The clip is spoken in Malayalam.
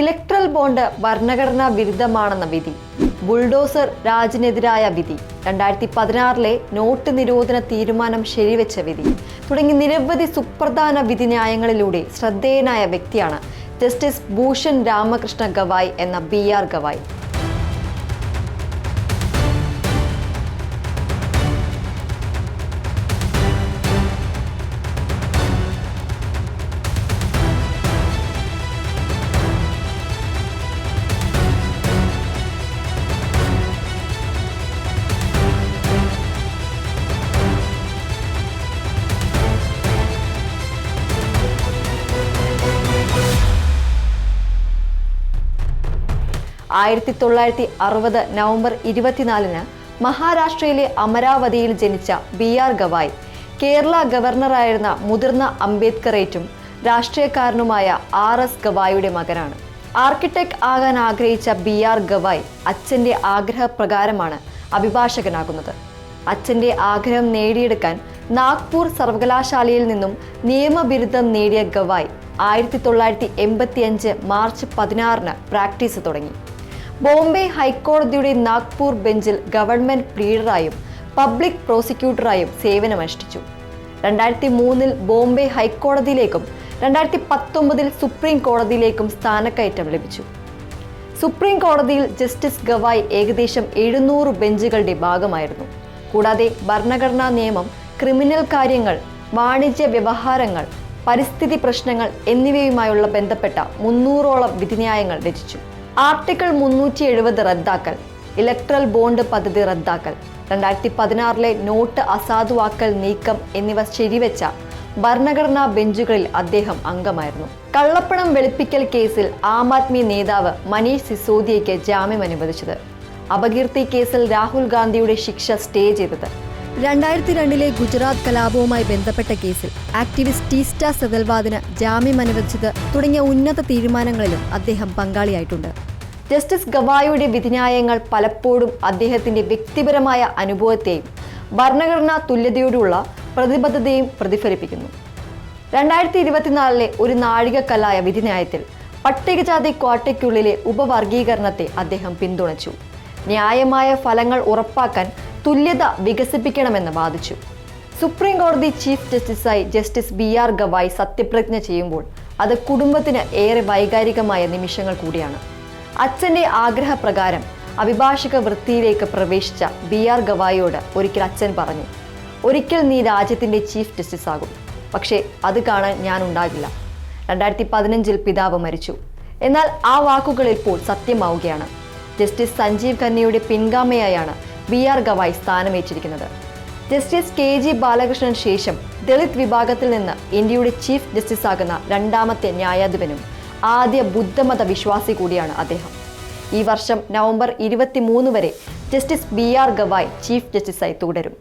ഇലക്ട്രൽ ബോണ്ട് ഭരണഘടനാ വിരുദ്ധമാണെന്ന വിധി, ബുൾഡോസർ രാജിനെതിരായ വിധി, 2016 നോട്ട് നിരോധന തീരുമാനം ശരിവെച്ച വിധി തുടങ്ങി നിരവധി സുപ്രധാന വിധിന്യായങ്ങളിലൂടെ ശ്രദ്ധേയനായ വ്യക്തിയാണ് ജസ്റ്റിസ് ഭൂഷൺ രാമകൃഷ്ണ ഗവായ് എന്ന BR ഗവായ്. നവംബർ 24 മഹാരാഷ്ട്രയിലെ അമരാവതിയിൽ ജനിച്ച BR ഗവായ് കേരള ഗവർണറായിരുന്ന മുതിർന്ന അംബേദ്കറേറ്റും രാഷ്ട്രീയക്കാരനുമായ RS ഗവായിയുടെ മകനാണ്. ആർക്കിടെക്ട് ആകാൻ ആഗ്രഹിച്ച BR ഗവായ് അച്ഛൻ്റെ ആഗ്രഹപ്രകാരമാണ് അഭിഭാഷകനാകുന്നത്. അച്ഛൻ്റെ ആഗ്രഹം നേടിയെടുക്കാൻ നാഗ്പൂർ സർവകലാശാലയിൽ നിന്നും നിയമബിരുദം നേടിയ ഗവായ് 1985 മാർച്ച് 16 പ്രാക്ടീസ് തുടങ്ങി. ബോംബെ ഹൈക്കോടതിയുടെ നാഗ്പൂർ ബെഞ്ചിൽ ഗവൺമെന്റ് പ്ലീഡറായും പബ്ലിക് പ്രോസിക്യൂട്ടറായും സേവനമനുഷ്ഠിച്ചു. 2003 ബോംബെ ഹൈക്കോടതിയിലേക്കും 2019 സുപ്രീം കോടതിയിലേക്കും സ്ഥാനക്കയറ്റം ലഭിച്ചു. സുപ്രീം കോടതിയിൽ ജസ്റ്റിസ് ഗവായ് ഏകദേശം 700 ബെഞ്ചുകളുടെ ഭാഗമായിരുന്നു. കൂടാതെ ഭരണഘടനാ നിയമം, ക്രിമിനൽ കാര്യങ്ങൾ, വാണിജ്യ വ്യവഹാരങ്ങൾ, പരിസ്ഥിതി പ്രശ്നങ്ങൾ എന്നിവയുമായുള്ള ബന്ധപ്പെട്ട 300ഓളം വിധിന്യായങ്ങൾ രചിച്ചു. ആർട്ടിക്കിൾ 370 റദ്ദാക്കൽ, ഇലക്ട്രൽ ബോണ്ട് പദ്ധതി റദ്ദാക്കൽ, 2016 നോട്ട് അസാധുവാക്കൽ നീക്കം എന്നിവ ശരിവെച്ച ഭരണഘടനാ ബെഞ്ചുകളിൽ അദ്ദേഹം അംഗമായിരുന്നു. കള്ളപ്പണം വെളുപ്പിക്കൽ കേസിൽ ആം ആദ്മി നേതാവ് മനീഷ് സിസോദിയയ്ക്ക് ജാമ്യം അനുവദിച്ചത്, അപകീർത്തി കേസിൽ രാഹുൽ ഗാന്ധിയുടെ ശിക്ഷ സ്റ്റേ ചെയ്തത്, 2002 ഗുജറാത്ത് കലാപവുമായി ബന്ധപ്പെട്ട കേസിൽ ആക്ടിവിസ്റ്റ് ടീസ്റ്റ സെതൽവാദിന് ജാമ്യം അനുവദിച്ചത് തുടങ്ങിയ ഉന്നത തീരുമാനങ്ങളിലും അദ്ദേഹം പങ്കാളിയായിട്ടുണ്ട്. ജസ്റ്റിസ് ഗവായിയുടെ വിധിന്യായങ്ങൾ പലപ്പോഴും അദ്ദേഹത്തിന്റെ വ്യക്തിപരമായ അനുഭവത്തെയും ഭരണഘടനാ തുല്യതയോടുള്ള പ്രതിബദ്ധതയും പ്രതിഫലിപ്പിക്കുന്നു. 2024 ഒരു നാഴികക്കല്ലായ വിധിന്യായത്തിൽ പട്ടികജാതി ക്വാട്ടയ്ക്കുള്ളിലെ ഉപവർഗീകരണത്തെ അദ്ദേഹം പിന്തുണച്ചു. ന്യായമായ ഫലങ്ങൾ ഉറപ്പാക്കാൻ തുല്യത വികസിപ്പിക്കണമെന്ന് വാദിച്ചു. സുപ്രീം കോടതി ചീഫ് ജസ്റ്റിസായി ജസ്റ്റിസ് BR ഗവായ് സത്യപ്രതിജ്ഞ ചെയ്യുമ്പോൾ അത് കുടുംബത്തിന് ഏറെ വൈകാരികമായ നിമിഷങ്ങൾ കൂടിയാണ്. അച്ഛൻ്റെ ആഗ്രഹപ്രകാരം അഭിഭാഷക വൃത്തിയിലേക്ക് പ്രവേശിച്ച BR ഗവായിയോട് ഒരിക്കൽ അച്ഛൻ പറഞ്ഞു, ഒരിക്കൽ നീ രാജ്യത്തിൻ്റെ ചീഫ് ജസ്റ്റിസ് ആകും, പക്ഷേ അത് കാണാൻ ഞാൻ ഉണ്ടാകില്ല. 2015 പിതാവ് മരിച്ചു. എന്നാൽ ആ വാക്കുകൾ ഇപ്പോൾ സത്യമാവുകയാണ്. ജസ്റ്റിസ് സഞ്ജീവ് ഖന്നയുടെ പിൻഗാമിയായാണ് BR ഗവായ് സ്ഥാനമേറ്റിരിക്കുന്നത്. ജസ്റ്റിസ് KG ബാലകൃഷ്ണന് ശേഷം ദളിത് വിഭാഗത്തിൽ നിന്ന് ഇന്ത്യയുടെ ചീഫ് ജസ്റ്റിസ് ആകുന്ന രണ്ടാമത്തെ ന്യായാധിപനും ആദ്യ ബുദ്ധമത വിശ്വാസി കൂടിയാണ് അദ്ദേഹം. ഈ വർഷം നവംബർ 23 വരെ ജസ്റ്റിസ് BR ഗവായ് ചീഫ് ജസ്റ്റിസായി തുടരും.